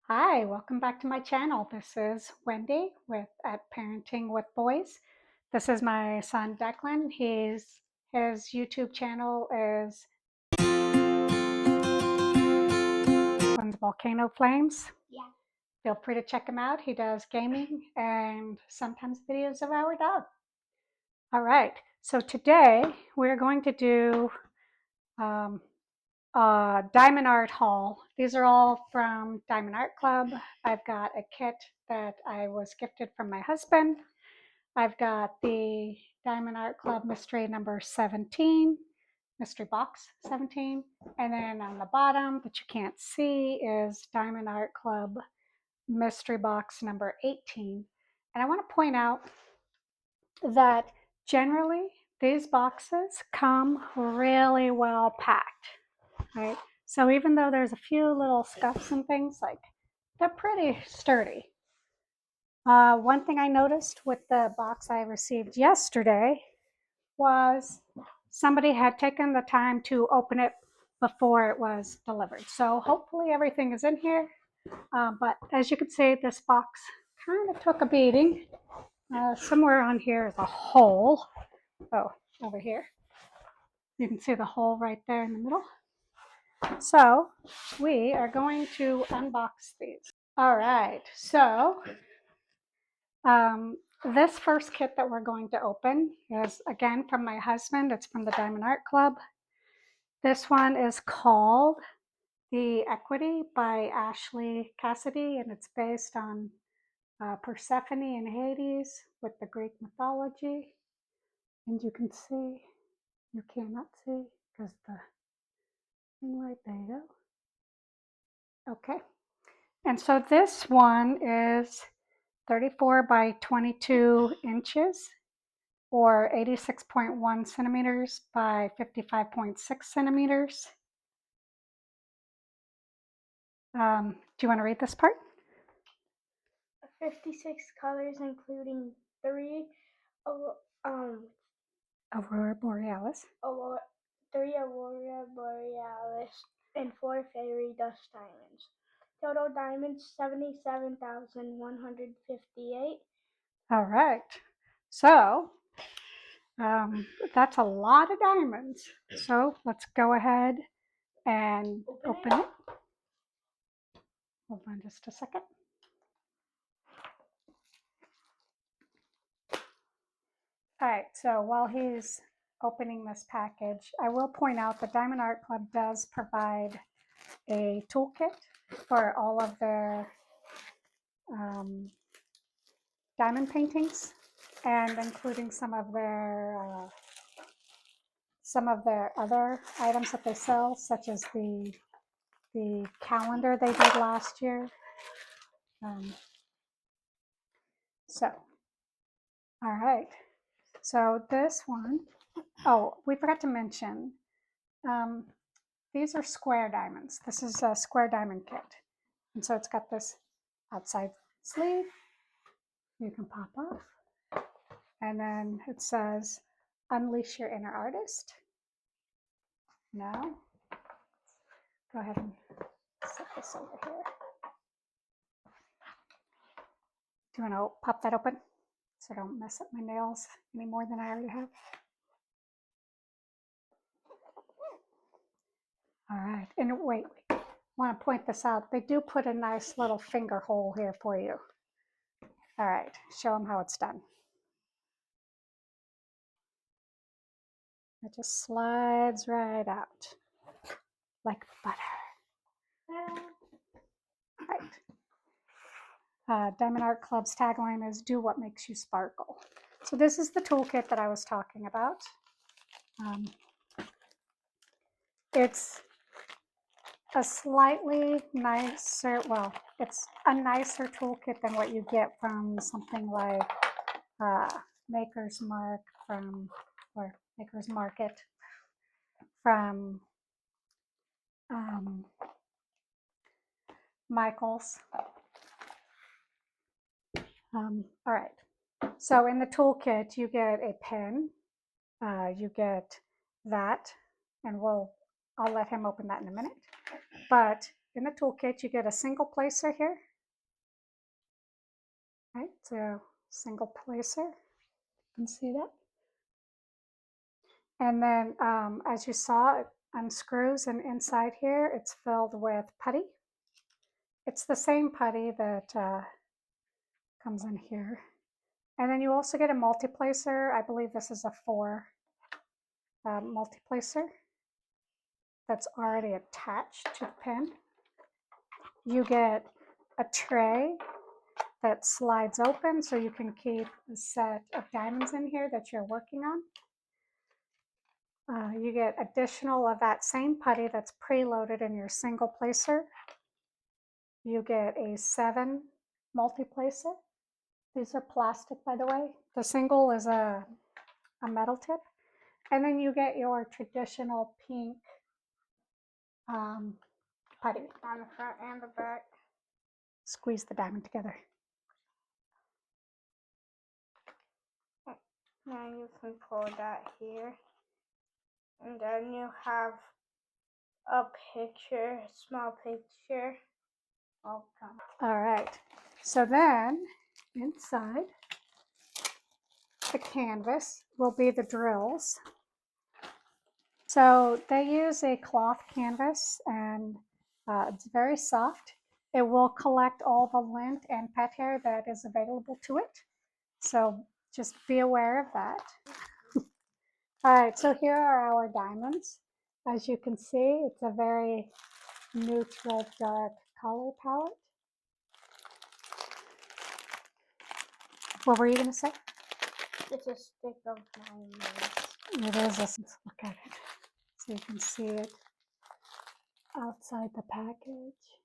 Hi, welcome back to my channel. This is Wendy at Parenting with Boys. This is my son Declan. His YouTube channel is Declan's Volcano Flames. Yeah. Feel free to check him out. He does gaming and sometimes videos of our dog. All right, so today we're going to do Diamond Art haul. These are all from Diamond Art Club. I've got a kit that I was gifted from my husband. I've got the Diamond Art Club mystery number 17, mystery box 17. And then on the bottom that you can't see is Diamond Art Club mystery box number 18. And I want to point out that generally these boxes come really well packed, right? So even though there's a few little scuffs and things, like they're pretty sturdy. One thing I noticed with the box I received yesterday was somebody had taken the time to open it before it was delivered. So hopefully everything is in here. But as you can see, this box kind of took a beating. Somewhere on here is a hole. Oh, over here. You can see the hole right there in the middle. So we are going to unbox these. All right, so this first kit that we're going to open is again from my husband. It's from the Diamond Art Club. This one is called The Equity by Ashley Cassaday, and it's based on Persephone in Hades with the Greek mythology. And you can see, you cannot see because the thing right there you go. Okay, and so this one is 34 by 22 inches or 86.1 centimeters by 55.6 centimeters. Do you want to read this part? 56 colors, including three Aurora Borealis. three Aurora Borealis and 4 fairy dust diamonds. Total diamonds 77,158. All right. So that's a lot of diamonds. So let's go ahead and open it. Hold on just a second. All right, so while he's opening this package, I will point out the Diamond Art Club does provide a toolkit for all of their diamond paintings, and including some of their other items that they sell, such as the calendar they did last year. So, all right. So this one, oh, we forgot to mention, these are square diamonds. This is a square diamond kit. And so it's got this outside sleeve you can pop off. And then it says, unleash your inner artist. Now, go ahead and set this over here. Do you want to pop that open so I don't mess up my nails any more than I already have? All right, and wait, I want to point this out. They do put a nice little finger hole here for you. All right, show them how it's done. It just slides right out like butter. All right. Diamond Art Club's tagline is do what makes you sparkle. So this is the toolkit that I was talking about. It's a slightly nicer, well, it's a nicer toolkit than what you get from something like Maker's Mark or Maker's Market from Michael's. All right, so in the toolkit you get a pen, you get that, and I'll let him open that in a minute. But in the toolkit, you get a single placer here. Right, so single placer. You can see that. And then, as you saw, it unscrews, and inside here, it's filled with putty. It's the same putty that comes in here. And then you also get a multi-placer. I believe this is a 4 multi-placer that's already attached to the pin. You get a tray that slides open so you can keep a set of diamonds in here that you're working on. You get additional of that same putty that's preloaded in your single placer. You get a 7 multi-placer. These are plastic, by the way. The single is a metal tip. And then you get your traditional pink putty on the front and the back. Squeeze the diamond together. Now you can pull that here. And then you have a picture, a small picture. All right. So then inside the canvas will be the drills. So they use a cloth canvas, and it's very soft. It will collect all the lint and pet hair that is available to it. So just be aware of that. All right, so here are our diamonds. As you can see, it's a very neutral, dark color palette. What were you going to say? It's a stick of diamonds. It is. Let's look at it so you can see it outside the package.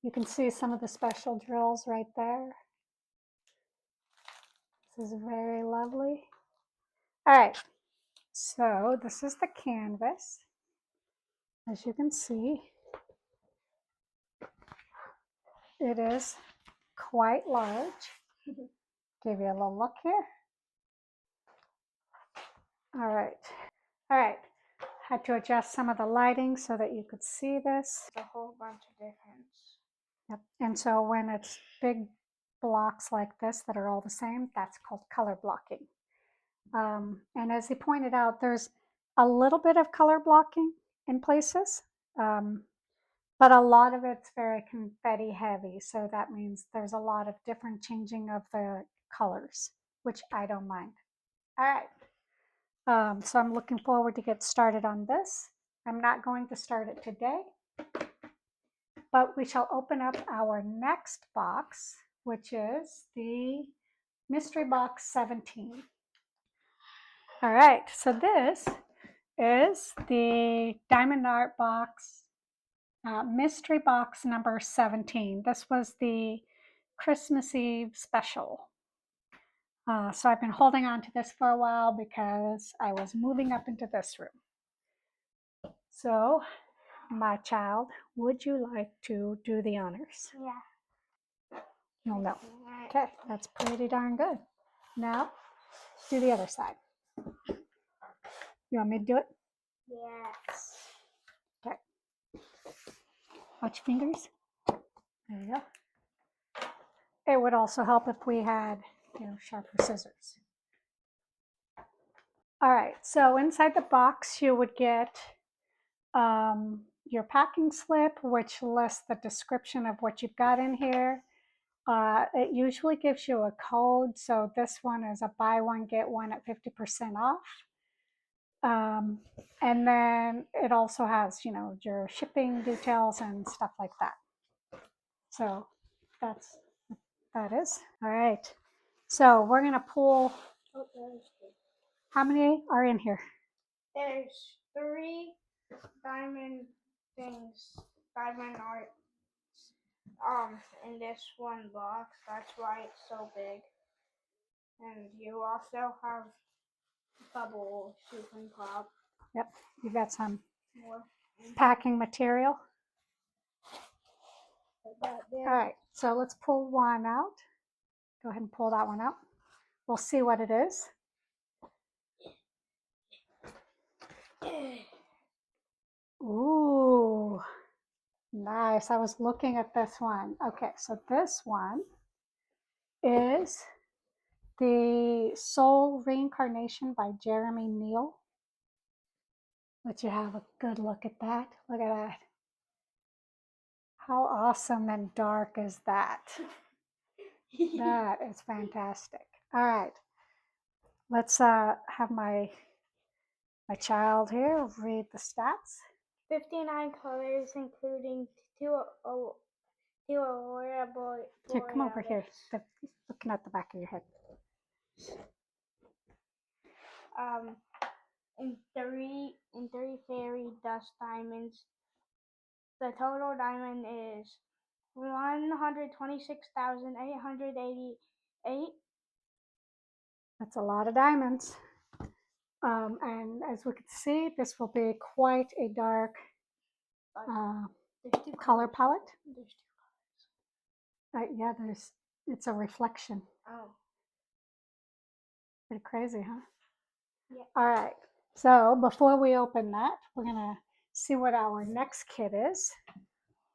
You can see some of the special drills right there. This is very lovely. All right, so this is the canvas. As you can see, it is quite large. Give you a little look here. All right. Had to adjust some of the lighting so that you could see this. A whole bunch of difference. Yep. And so when it's big blocks like this that are all the same, that's called color blocking. And as he pointed out, there's a little bit of color blocking in places, but a lot of it's very confetti heavy. So that means there's a lot of different changing of the colors, which I don't mind. All right. So I'm looking forward to get started on this. I'm not going to start it today, but we shall open up our next box, which is the Mystery Box 17. All right, so this is the Diamond Art Box, Mystery Box number 17. This was the Christmas Eve special. So I've been holding on to this for a while because I was moving up into this room. So, my child, would you like to do the honors? Yeah. You'll know. Okay, that's pretty darn good. Now, do the other side. You want me to do it? Yes. Okay. Watch your fingers. There you go. It would also help if we had, sharper scissors. All right, so inside the box, you would get your packing slip, which lists the description of what you've got in here. It usually gives you a code, so this one is a buy one, get one at 50% off. And then it also has, your shipping details and stuff like that. So that's what that is. All right. So we're going to pull. How many are in here? There's 3 diamond things, diamond art, in this one box. That's why it's so big. And you also have bubble shooting pop. Yep, you got some More. packing material. All right, so let's pull one out. Go ahead and pull that one out. We'll see what it is. Ooh, nice. I was looking at this one. Okay, so this one is the Soul Reincarnation by Jeremy Neill. Let you have a good look at that. Look at that. How awesome and dark is that? That is fantastic. All right, let's have my child here read the stats. 59 colors, including two aurora Here, come over here. borealis. Looking at the back of your head. And three fairy dust diamonds. The total diamond is 126,888. That's a lot of diamonds. And as we can see, this will be quite a dark There's two color colors. palette. There's two colors. Yeah, it's a reflection. Oh, Pretty crazy, huh? yeah. All right. So before we open that, we're gonna see what our next kit is.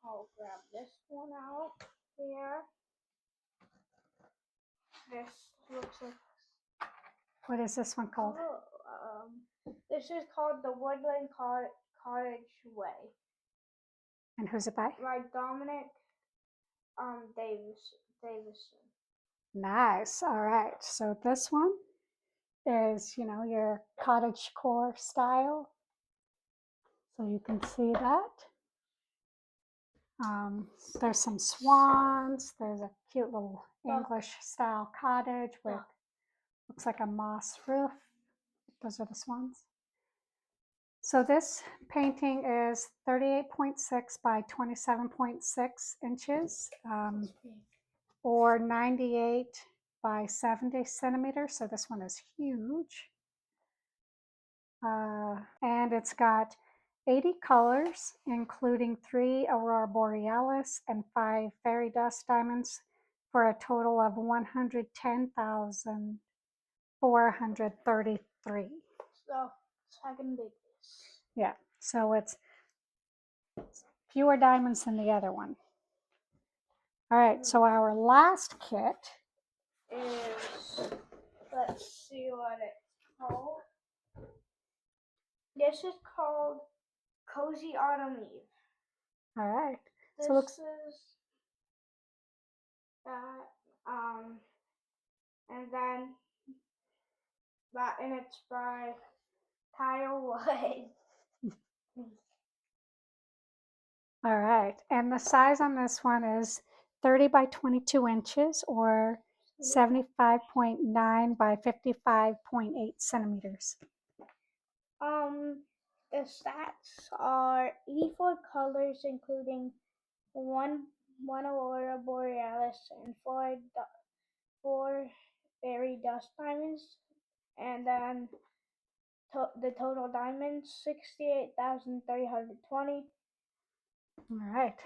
I'll grab this one out here. This looks like. What is this one called? This is called the Woodland Cottage Way. And who's it by? By Dominic Davison. Nice. All right. So this one is, your cottage core style. So you can see that. There's some swans. There's a cute little English style cottage with looks like a moss roof. Those are the swans. So this painting is 38.6 by 27.6 inches, or 98 by 70 centimeters. So this one is huge. And it's got 80 colors, including 3 aurora borealis and 5 fairy dust diamonds, for a total of 110,433. So second biggest. Yeah, so it's fewer diamonds than the other one. All right, so our last kit is, let's see what it's called. This is called Cozy Autumn Eve. All right. This so looks is that, and then that, and it's by Kyle Wood. all right, and the size on this one is 30 by 22 inches, or 75.9 by 55.8 centimeters. The stats are 84 colors, including one aurora borealis and four fairy dust diamonds, and then the total diamonds 68,320. All right.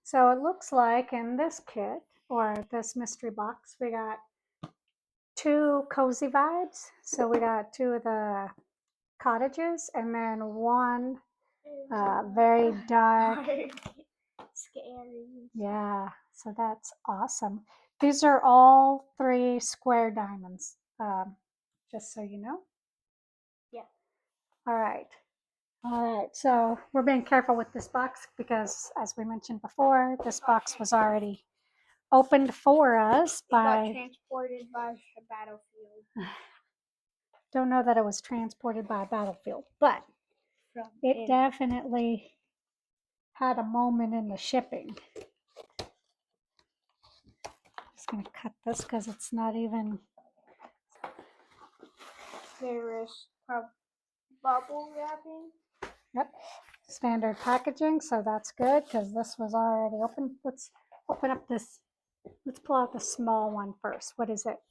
So it looks like in this kit, or this mystery box, we got 2 cozy vibes. So we got 2 of the cottages, and then 1 very dark. Scary. Yeah, so that's awesome. These are all 3 square diamonds, just so you know. Yeah. All right. So we're being careful with this box because, as we mentioned before, this box was already opened for us got transported by a battlefield. Don't know that it was transported by a battlefield, but it definitely had a moment in the shipping. Just gonna cut this because it's not even. There is bubble wrapping. Yep, standard packaging, so that's good because this was already open. Let's open up this. Let's pull out the small one first. What is it?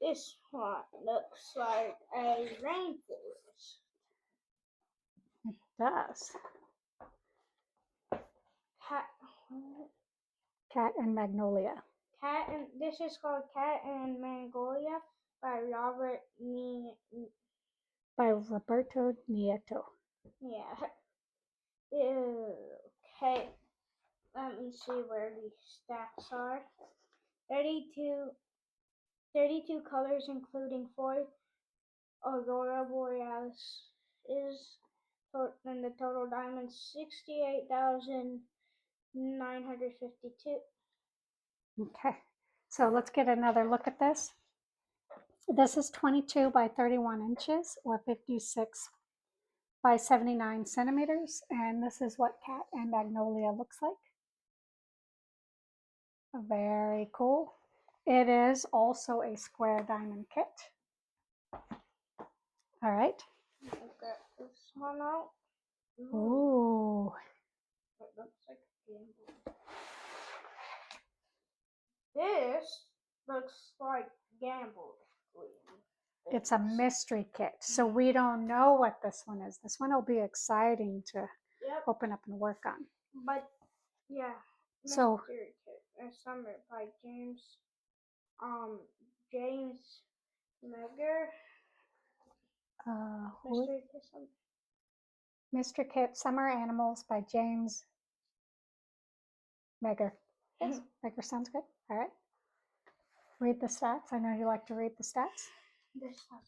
This one looks like a rainforest. It does. Cat and Magnolia. This is called Cat and Magnolia by By Roberto Nieto. Yeah. Okay, let me see where the stats are. 32 colors, including 4 Aurora Borealis, and the total diamonds 68,952. Okay, so let's get another look at this. This is 22 by 31 inches or 56 by 79 centimeters. And this is what Cat and Magnolia looks like. Very cool. It is also a square diamond kit. All right. I'll get this one out. Ooh. It looks like a gamble. This looks like gamble. It's a mystery kit, so we don't know what this one is. This one will be exciting to open up and work on. But yeah, So mystery kit. Summer by James Meger. Mystery Kit Summer Animals by James Meger. Yes, Meger sounds good. All right. Read the stats. I know you like to read the stats. This has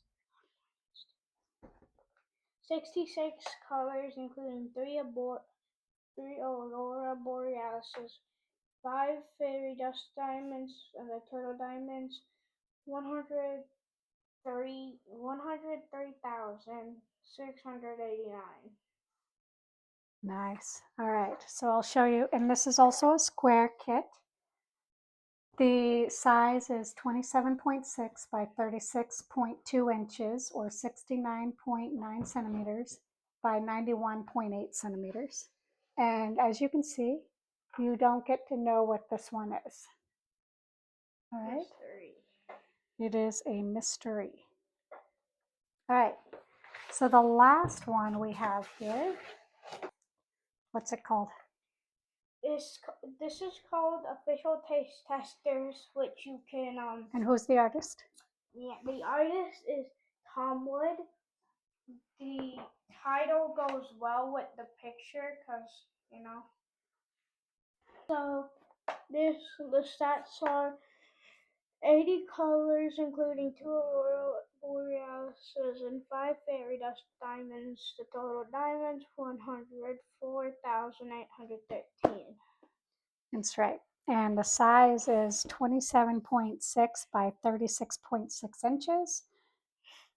66 colors, including 3 Aurora Borealises, 5 fairy dust diamonds, and the total diamonds 103,689. Nice. All right. So I'll show you. And this is also a square kit. The size is 27.6 by 36.2 inches or 69.9 centimeters by 91.8 centimeters. And as you can see, you don't get to know what this one is. All right. Mystery. It is a mystery. All right. So the last one we have here, what's it called? This is called Official Taste Testers, which you can And who's the artist? Yeah, the artist is Tom Wood. The title goes well with the picture because, you know. So the stats are 80 colors, including 2 Aurora Borealises and 5 fairy dust diamonds. The total diamonds 104,813. That's right. And the size is 27.6 by 36.6 inches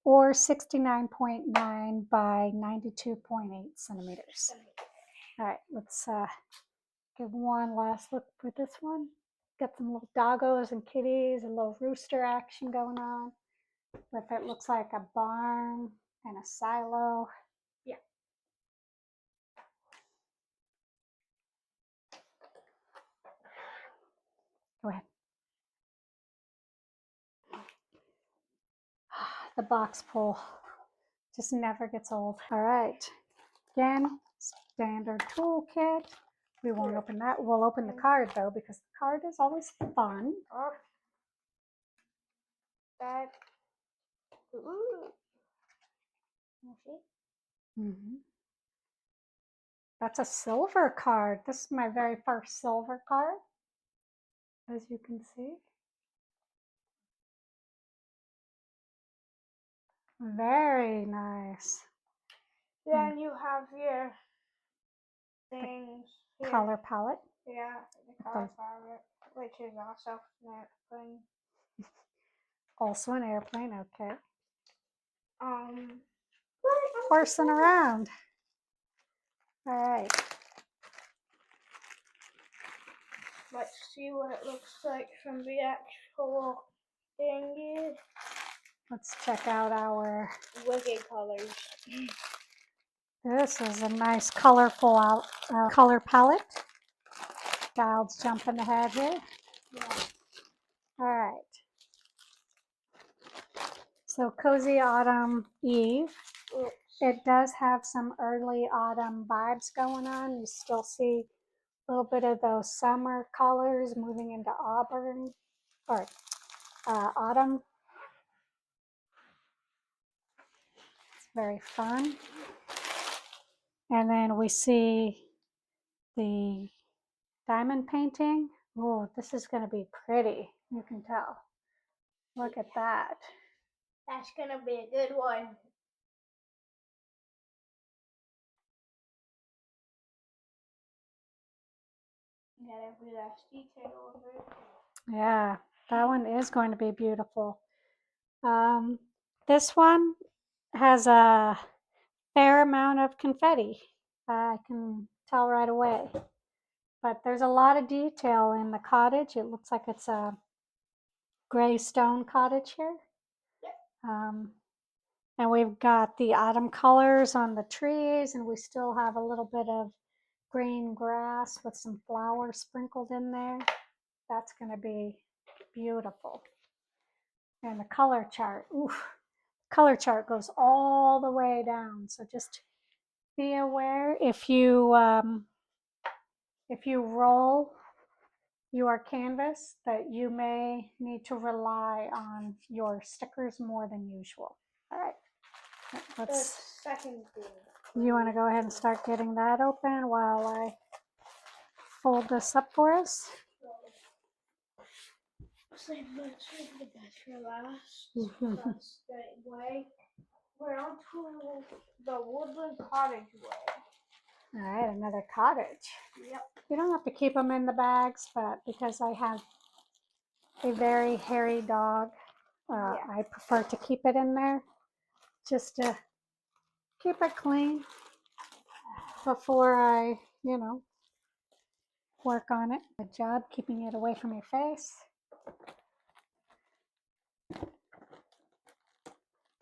or 69.9 by 92.8 centimeters. All right, let's give one last look for this one. Got some little doggos and kitties, a little rooster action going on with it looks like a barn and a silo. Yeah. Go ahead. The box pull just never gets old. All right. Again, standard toolkit. We won't open that. We'll open the card though, because the card is always fun. Oh, that. Ooh. Mm-hmm. That's a silver card. This is my very first silver card, as you can see. Very nice. Then you have your things. Here. Color palette. Yeah, the color palette, which is also an airplane. Also an airplane, okay. Horsing around. All right. Let's see what it looks like from the actual thingy. Let's check out our Wicked colors. This is a nice colorful color palette. Child's jumping ahead here. Yeah. All right. So Cozy Autumn Eve. Oops. It does have some early autumn vibes going on. You still see a little bit of those summer colors moving into auburn or autumn. It's very fun. And then we see the diamond painting. Oh, this is going to be pretty. You can tell. Look at that. That's going to be a good one. Got every last detail of it. Yeah, that one is going to be beautiful. This one has a fair amount of confetti. I can tell right away. But there's a lot of detail in the cottage. It looks like it's a gray stone cottage here. And we've got the autumn colors on the trees, and we still have a little bit of green grass with some flowers sprinkled in there. That's going to be beautiful. And the color chart, oof, color chart goes all the way down. So just be aware if you roll your canvas that you may need to rely on your stickers more than usual. All right. The second thing. You want to go ahead and start getting that open while I fold this up for us? Save the best for last. That's the way. We're on to the Woodland Cottage way. All right, another cottage. Yep. You don't have to keep them in the bags, but because I have a very hairy dog, I prefer to keep it in there just to keep it clean before I, work on it. Good job keeping it away from your face. Do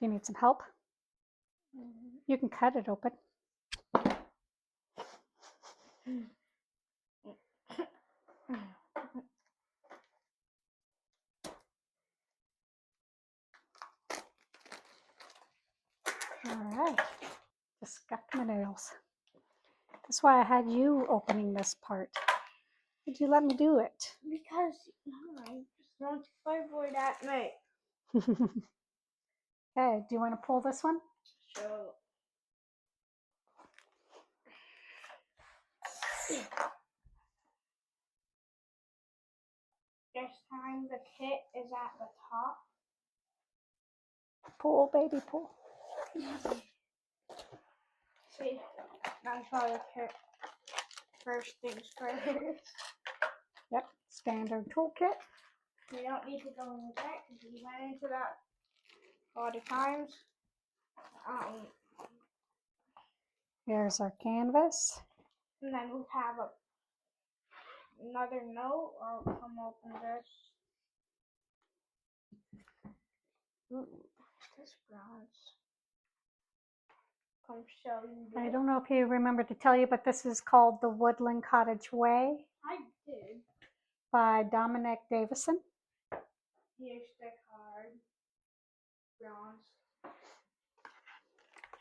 you need some help? You can cut it open. All right, just got my nails. That's why I had you opening this part. Did you let me do it? Because I just want to avoid that night. Okay, do you want to pull this one? So this time the kit is at the top. Pull, baby, pull. See, that's how the kit first things first. Yep, standard toolkit. We don't need to go into that because we went into that a lot of times. Here's our canvas. And then we have another note. I'll come open this. Ooh, this bronze. Come show you this. I don't know if you remember to tell you, but this is called the Woodland Cottage Way. I did. By Dominic Davison. Here's the card. Bronze.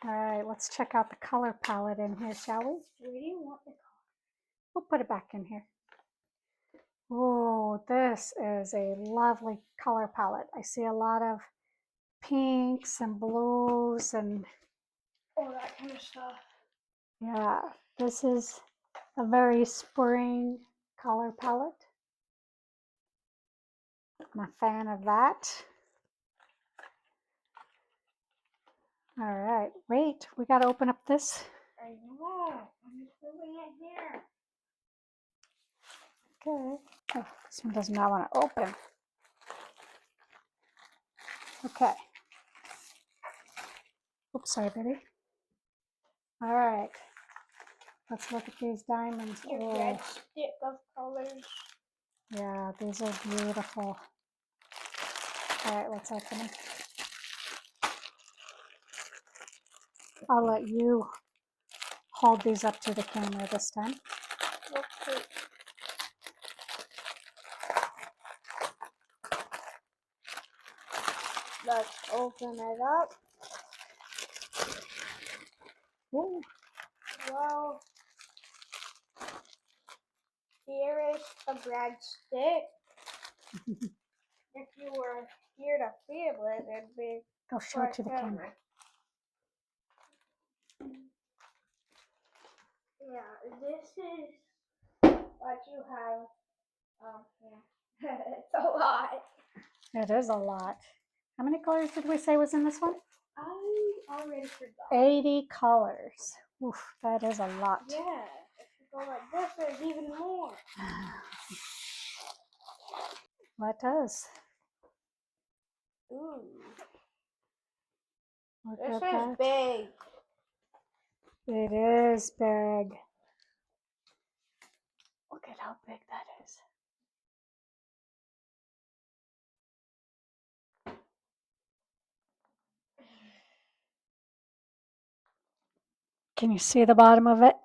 All right, let's check out the color palette in here, shall we? Where do you want the card? We'll put it back in here. Oh, this is a lovely color palette. I see a lot of pinks and blues and all that kind of stuff. Yeah, this is a very spring color palette. I'm a fan of that. All right, wait, we got to open up this. I know. I'm just moving it here. Okay. Oh, this one does not want to open. Okay. Oops, sorry, baby. All right. Let's look at these diamonds. Your red stick of colors. Yeah, these are beautiful. All right, let's open them. I'll let you hold these up to the camera this time. Okay. Let's open it up. Ooh. Well, here is the breadstick. If you were here to feel it, it'd be. Go show it to the camera. Yeah, this is what you have. Yeah. It's a lot. It is a lot. How many colors did we say was in this one? I already forgot. 80 colors. Oof, that is a lot. Yeah, if you go like this, there's even more. That does. Ooh. Look This at is that. big. It is big. Look at how big that is. Can you see the bottom of it?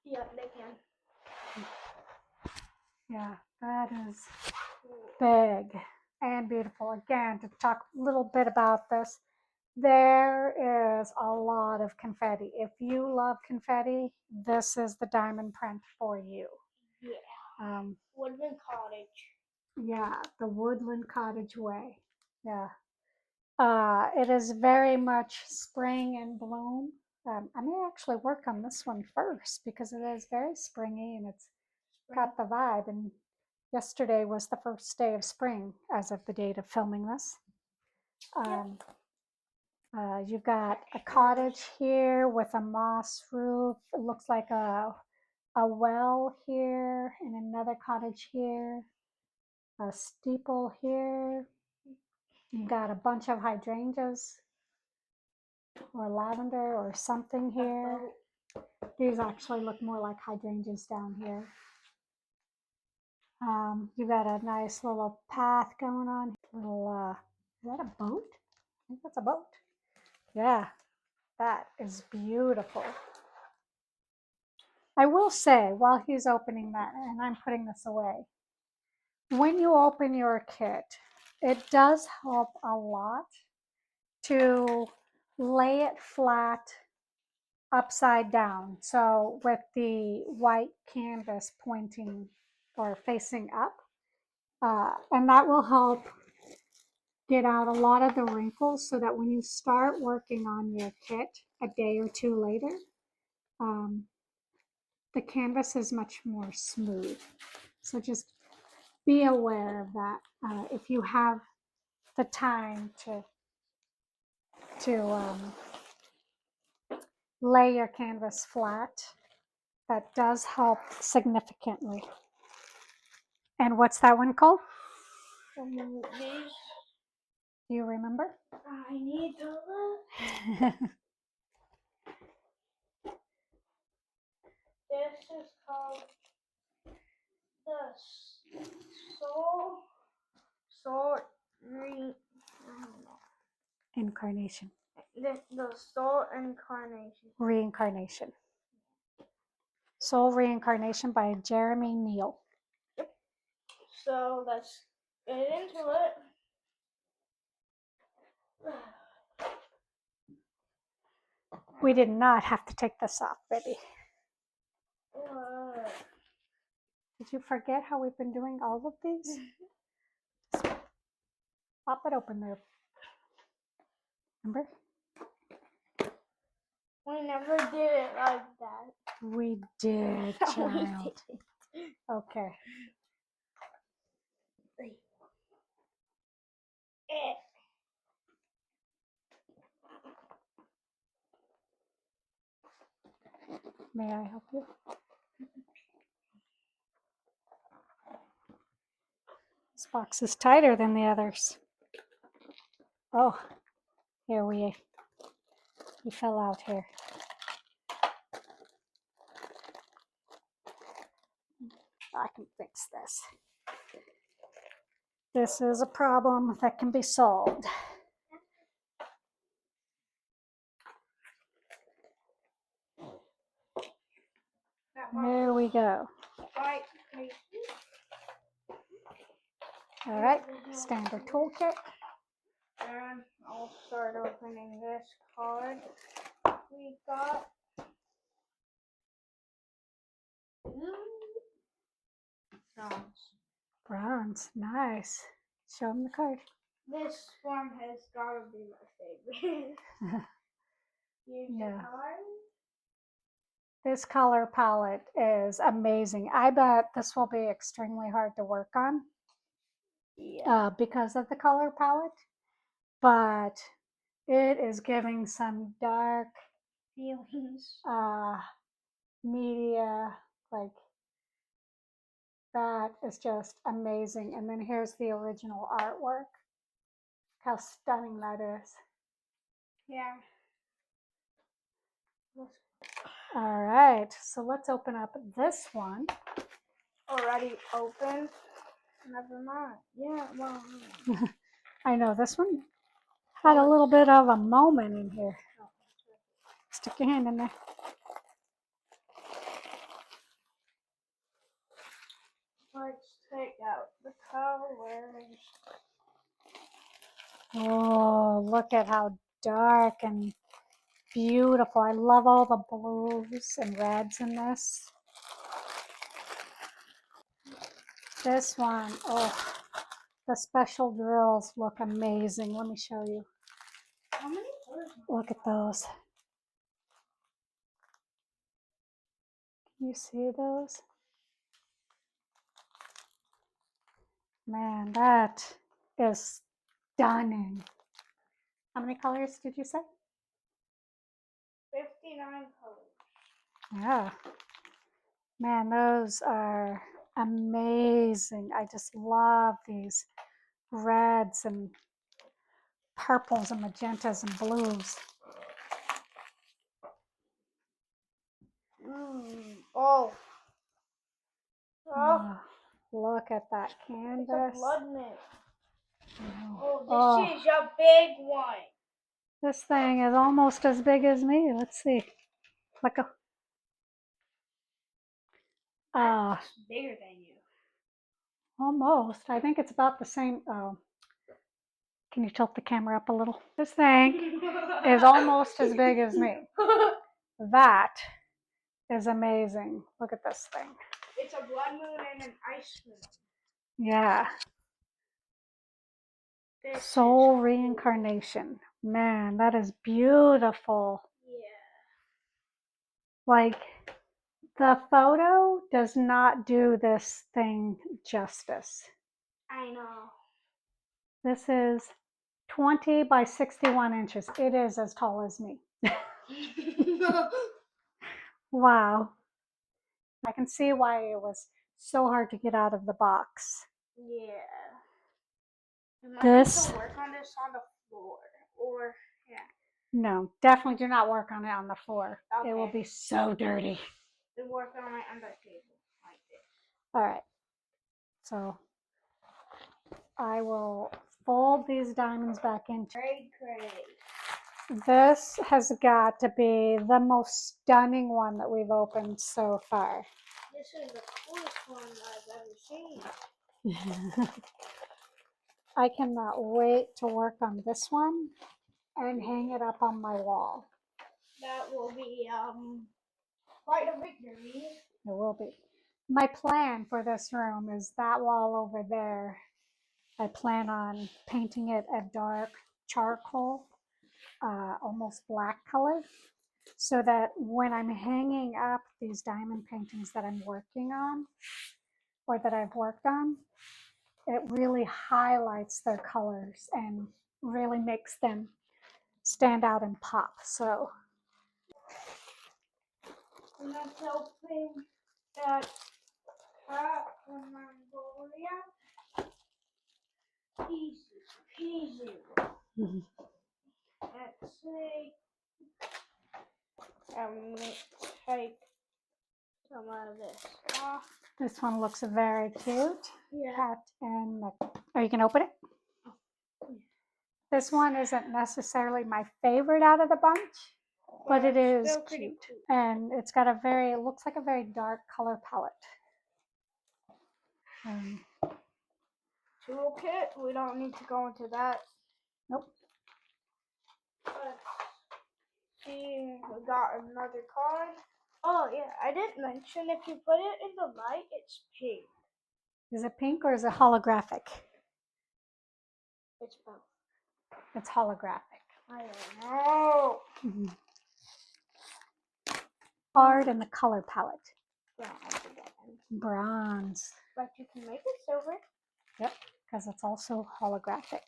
Yeah, they can. Yeah, that is big and beautiful. Again, to talk a little bit about this, there is a lot of confetti. If you love confetti, this is the diamond print for you. Yeah. Woodland Cottage. Yeah, the Woodland Cottage way. Yeah. It is very much spring and bloom. I may actually work on this one first because it is very springy and it's got the vibe. And yesterday was the first day of spring as of the date of filming this. You've got a cottage here with a moss roof. It looks like a well here and another cottage here. A steeple here. You've got a bunch of hydrangeas or lavender or something here. These actually look more like hydrangeas down here. You've got a nice little path going on. Little, is that a boat? I think that's a boat. Yeah, that is beautiful. I will say, while he's opening that, and I'm putting this away, when you open your kit, it does help a lot to lay it flat upside down. So with the white canvas pointing or facing up, and that will help get out a lot of the wrinkles so that when you start working on your kit a day or two later, the canvas is much more smooth. So just be aware of that if you have the time to lay your canvas flat. That does help significantly. And what's that one called? These. Do you remember? I need to look. This is called the soul Incarnation. the soul incarnation. Reincarnation. Soul Reincarnation by Jeremy Neill. Yep. So let's get into it. We did not have to take this off, baby. Did you forget how we've been doing all of these? Just pop it open there. Remember? We never did it like that. We did, child. Okay. May I help you? This box is tighter than the others. Oh, here we fell out here. I can fix this. This is a problem that can be solved. There we go. All right, standard toolkit. And I'll start opening this card. We got bronze. Bronze, nice. Show them the card. This form has got to be my favorite. Here's the card. This color palette is amazing. I bet this will be extremely hard to work on because of the color palette, but it is giving some dark feelings. Media, like that is just amazing. And then here's the original artwork. How stunning that is. Yeah. All right, so let's open up this one. Already open? Never mind. Yeah, well. I know this one had a little bit of a moment in here. Stick your hand in there. Let's take out the colors. Oh, look at how dark and beautiful. I love all the blues and reds in this. This one, oh, the special drills look amazing. Let me show you. How many colors? Look at those. Can you see those? Man, that is stunning. How many colors did you say? 59 colors. Yeah. Man, those are amazing. I just love these reds and purples and magentas and blues. Oh. Oh, look at that It's canvas. a blood mix. Oh, This is a big one. this thing is almost as big as me. Let's see. Like a. It's bigger than you. Almost. I think it's about the same. Oh, can you tilt the camera up a little? This thing is almost as big as me. That is amazing. Look at this thing. It's a blood moon and an ice moon. Yeah. This Soul Reincarnation. Man, that is beautiful. Yeah. Like, the photo does not do this thing justice. I know. This is 20 by 61 inches. It is as tall as me. Wow. I can see why it was so hard to get out of the box. Yeah. This. Work on this on the floor, or yeah. No, definitely do not work on it on the floor. Okay. It will be so dirty. We work on it on the table like this. All right. So I will fold these diamonds back into. Great. This has got to be the most stunning one that we've opened so far. This is the coolest one I've ever seen. I cannot wait to work on this one and hang it up on my wall. That will be quite a victory. It will be. My plan for this room is that wall over there. I plan on painting it a dark charcoal, almost black color, so that when I'm hanging up these diamond paintings that I'm working on or that I've worked on, it really highlights their colors and really makes them stand out and pop. So I'm not helping that cat from Magnolia. Easy. Let's see. Take some of this off. This one looks very cute. Yeah. Cat and are you gonna open it? This one isn't necessarily my favorite out of the bunch, but it is cute. And it's got a very, it looks like a very dark color palette. Toolkit, we don't need to go into that. Nope. Let's see, we got another card. Oh yeah, I didn't mention if you put it in the light, it's pink. Is it pink or is it holographic? It's both. It's holographic. I don't know. card and the color palette? Brown. Bronze. But you can make it silver. Yep, because it's also holographic.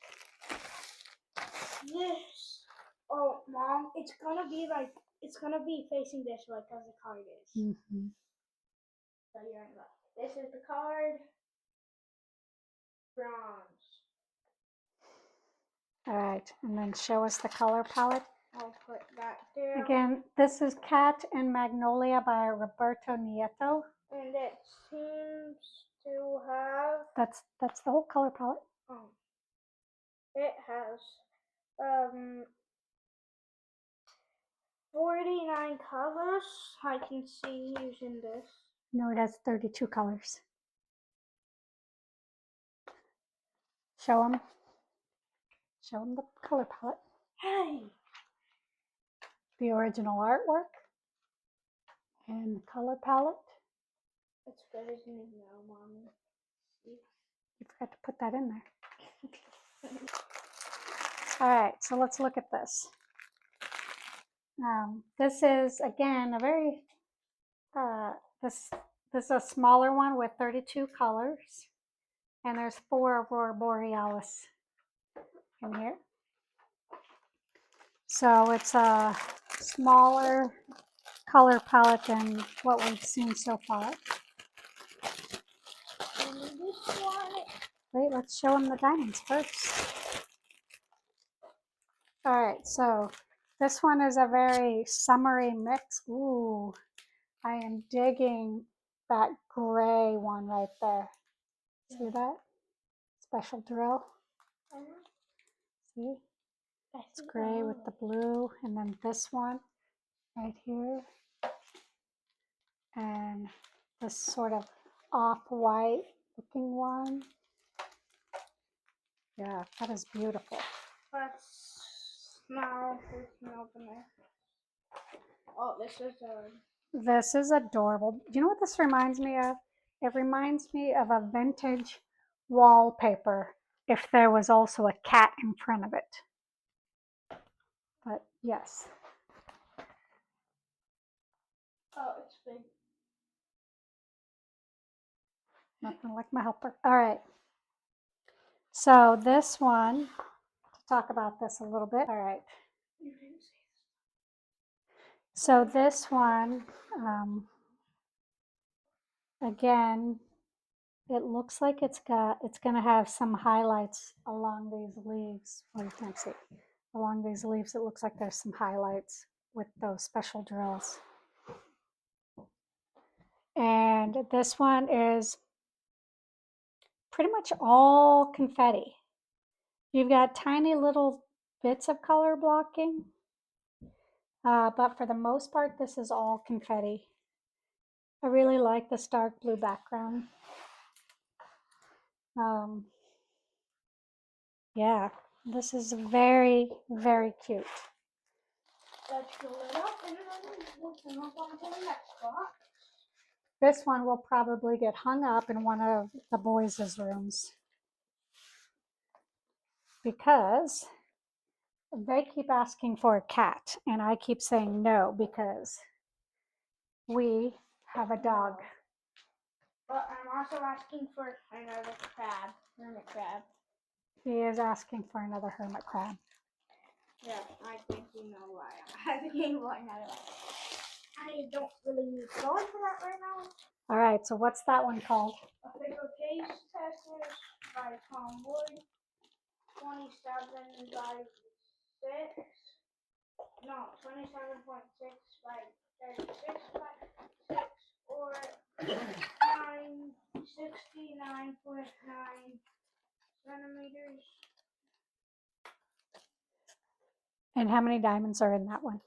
This, oh mom, it's gonna be facing this way because the card is. Mm-hmm. So you're in left. This is the card. Bronze. All right, and then show us the color palette. I'll put that there. Again, this is Cat and Magnolia by Roberto Nieto. And it seems to have. That's the whole color palette. Oh. It has 49 colors. I can see using this. No, it has 32 colors. Show them. Show them the color palette. Hey! The original artwork and the color palette. It's better than you know, Mommy. See? You forgot to put that in there. All right, so let's look at this. This is, again, a very, this is a smaller one with 32 colors. And there's 4 Aurora Borealis in here. So it's a smaller color palette than what we've seen so far. And this one. Wait, let's show them the diamonds first. All right, so this one is a very summery mix. Ooh, I am digging that gray one right there. See that? Special drill. See? It's gray with the blue, and then this one right here. And this sort of off-white looking one. Yeah, that is beautiful. Now we can open it. Oh, This is adorable. Do you know what this reminds me of? It reminds me of a vintage wallpaper if there was also a cat in front of it. But yes. Oh, it's big. Nothing like my helper. All right. So this one, to talk about this a little bit. All right. So this one, again, it looks like it's going to have some highlights along these leaves. Well, you can't see. Along these leaves, it looks like there's some highlights with those special drills. And this one is pretty much all confetti. You've got tiny little bits of color blocking, but for the most part, this is all confetti. I really like this dark blue background. Yeah, this is very, very cute. Let's fill it up and then we'll move on to the next box. This one will probably get hung up in one of the boys' rooms because they keep asking for a cat, and I keep saying no because we have a dog. But I'm also asking for another crab, hermit crab. He is asking for another hermit crab. Yeah, I think you know why I'm asking for another one. I don't really need going for that right now. All right, so what's that one called? Official taste testers by Tom Wood. 27 by 6. No, 27.6 by 36 by 6 or 69.9 centimeters. And how many diamonds are in that one?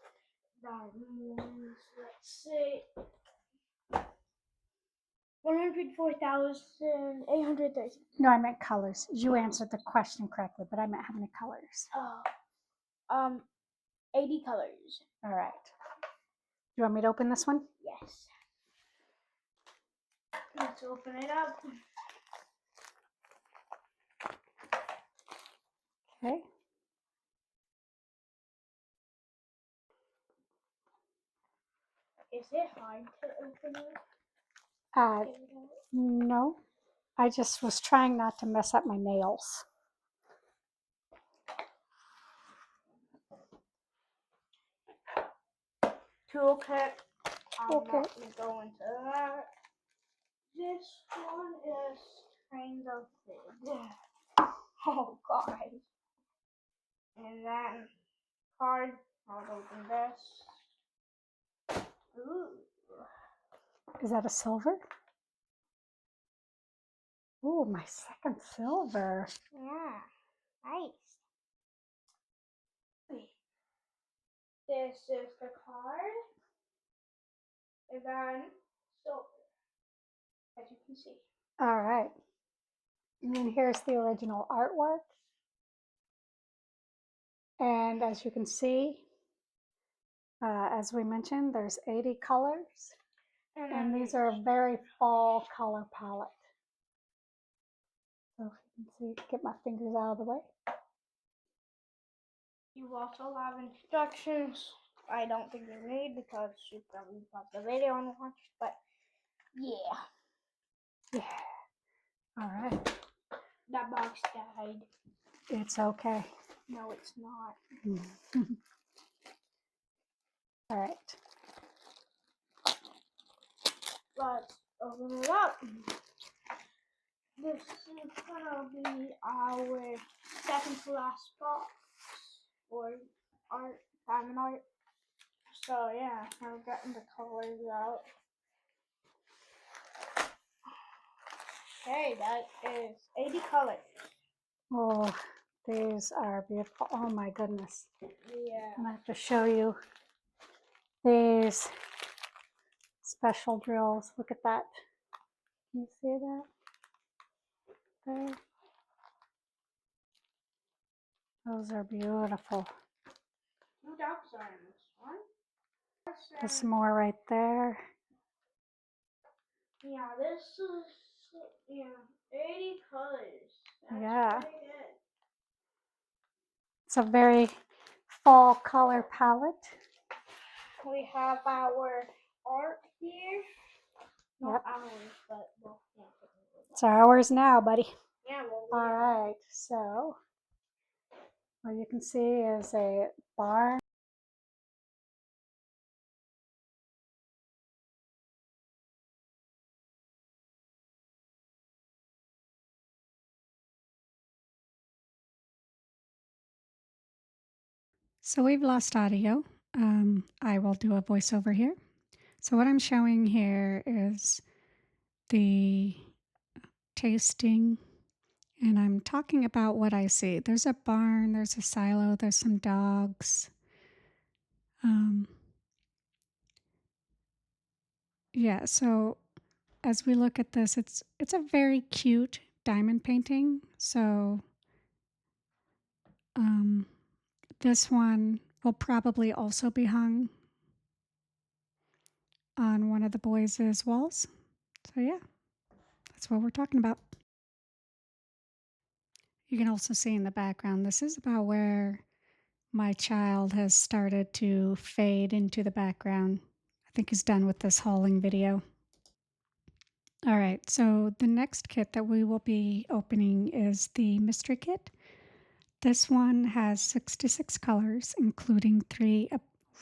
Diamonds, let's see. 104,830. No, I meant colors. You answered the question correctly, but I meant how many colors. Oh, 80 colors. All right. You want me to open this one? Yes. Let's open it up. Okay. Is it hard to open it? Uh, Get it out? no, I just was trying not to mess up my nails. Toolkit. I'm Okay. not gonna go into that. This one is kind of big. Oh god. And then card. I'll open this. Ooh. Is that a silver? Ooh, my second silver. Yeah. Nice. This is the card. And then silver. As you can see. All right. And then here's the original artwork. And as you can see, as we mentioned, there's 80 colors. And these are a very fall color palette. So if you can see, get my fingers out of the way. You also have instructions. I don't think they're made because you probably paused the video and watched, but yeah. Yeah. All right. That box died. It's okay. No, it's not. All right. Let's open it up. This is gonna be our second to last box for art, diamond art. So yeah, I'm getting the colors out. Okay, that is 80 colors. Oh, these are beautiful. Oh my goodness. Yeah. I have to show you these special drills. Look at that. Can you see that? There. Those are beautiful. No doubts are in this one. There's some more right there. Yeah, this is 80 colors. That's Yeah. pretty good. It's a very fall color palette. We have our art here. Not Yep. ours, but well, yeah. It's ours now, buddy. Yeah, well, All right. So what you can see is a barn. So we've lost audio. I will do a voiceover here. So what I'm showing here is the tasting, and I'm talking about what I see. There's a barn, there's a silo, there's some dogs. Yeah, so as we look at this, it's a very cute diamond painting. So this one will probably also be hung on one of the boys' walls. So yeah, that's what we're talking about. You can also see in the background, this is about where my child has started to fade into the background. I think he's done with this hauling video. All right, so the next kit that we will be opening is the mystery kit. This one has 66 colors, including 3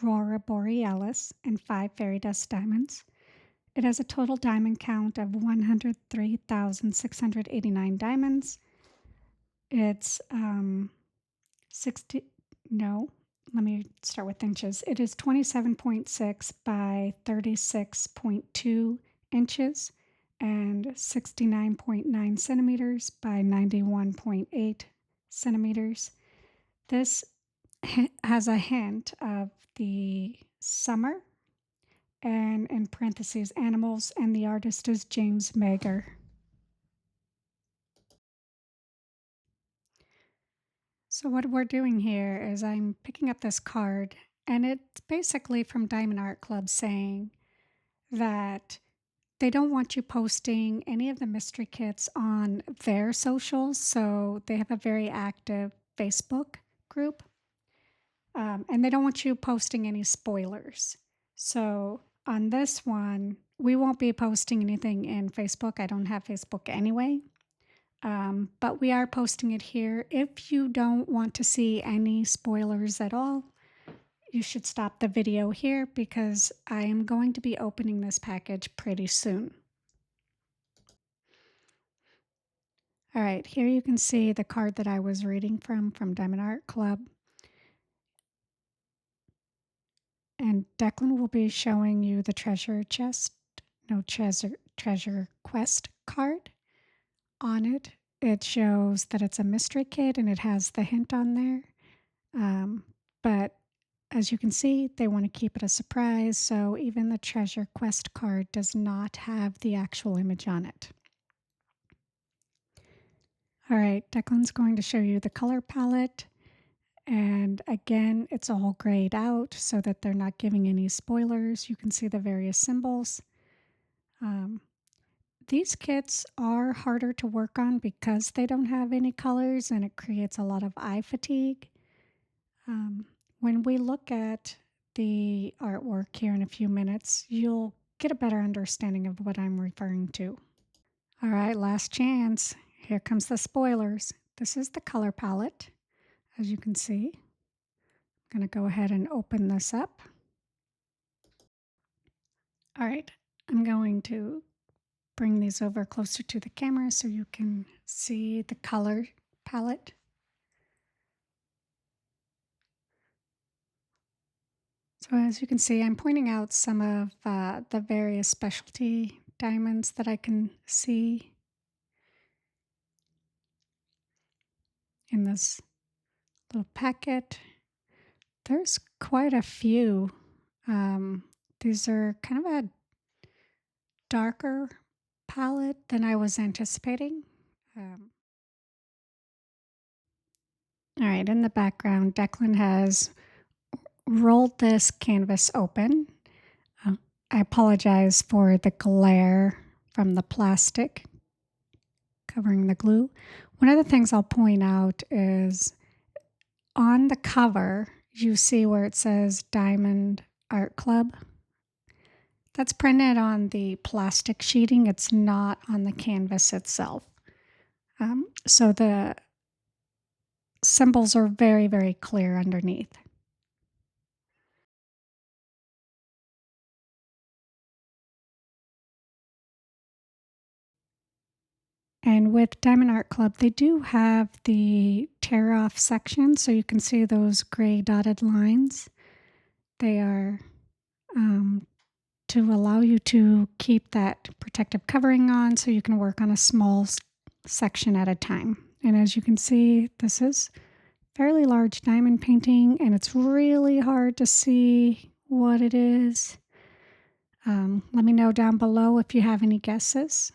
Aurora Borealis and 5 fairy dust diamonds. It has a total diamond count of 103,689 diamonds. It's 60, no, let me start with inches. It is 27.6 by 36.2 inches and 69.9 centimeters by 91.8 centimeters. This has a hint of the summer and in parentheses animals, and the artist is James Meger. So what we're doing here is I'm picking up this card, and it's basically from Diamond Art Club saying that they don't want you posting any of the mystery kits on their socials. So they have a very active Facebook group, and they don't want you posting any spoilers. So on this one, we won't be posting anything in Facebook. I don't have Facebook anyway. But we are posting it here. If you don't want to see any spoilers at all, you should stop the video here because I am going to be opening this package pretty soon. All right, here you can see the card that I was reading from Diamond Art Club. And Declan will be showing you the treasure chest, no treasure quest card. On it, it shows that it's a mystery kit and it has the hint on there. But as you can see, they want to keep it a surprise, so even the treasure quest card does not have the actual image on it. All right, Declan's going to show you the color palette. And again, it's all grayed out so that they're not giving any spoilers. You can see the various symbols. These kits are harder to work on because they don't have any colors and it creates a lot of eye fatigue. When we look at the artwork here in a few minutes, you'll get a better understanding of what I'm referring to. All right, last chance. Here comes the spoilers. This is the color palette, as you can see. I'm going to go ahead and open this up. All right, I'm going to bring these over closer to the camera so you can see the color palette. So as you can see, I'm pointing out some of the various specialty diamonds that I can see in this little packet. There's quite a few. These are kind of a darker palette than I was anticipating. All right, in the background, Declan has rolled this canvas open. I apologize for the glare from the plastic covering the glue. One of the things I'll point out is on the cover, you see where it says Diamond Art Club. That's printed on the plastic sheeting. It's not on the canvas itself. So the symbols are very, very clear underneath. And with Diamond Art Club, they do have the tear off section, so you can see those gray dotted lines. They are to allow you to keep that protective covering on so you can work on a small section at a time. And as you can see, this is fairly large diamond painting and it's really hard to see what it is. Let me know down below if you have any guesses.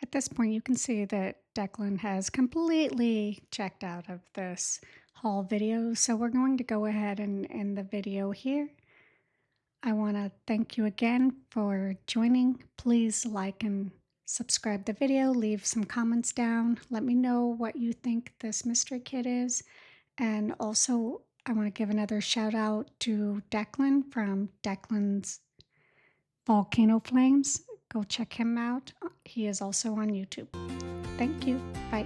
At this point, you can see that Declan has completely checked out of this haul video, so we're going to go ahead and end the video here. I want to thank you again for joining. Please like and subscribe the video, leave some comments down, let me know what you think this mystery kit is, and also I want to give another shout out to Declan from Declan's Volcano Flames. Go check him out. He is also on YouTube. Thank you. Bye.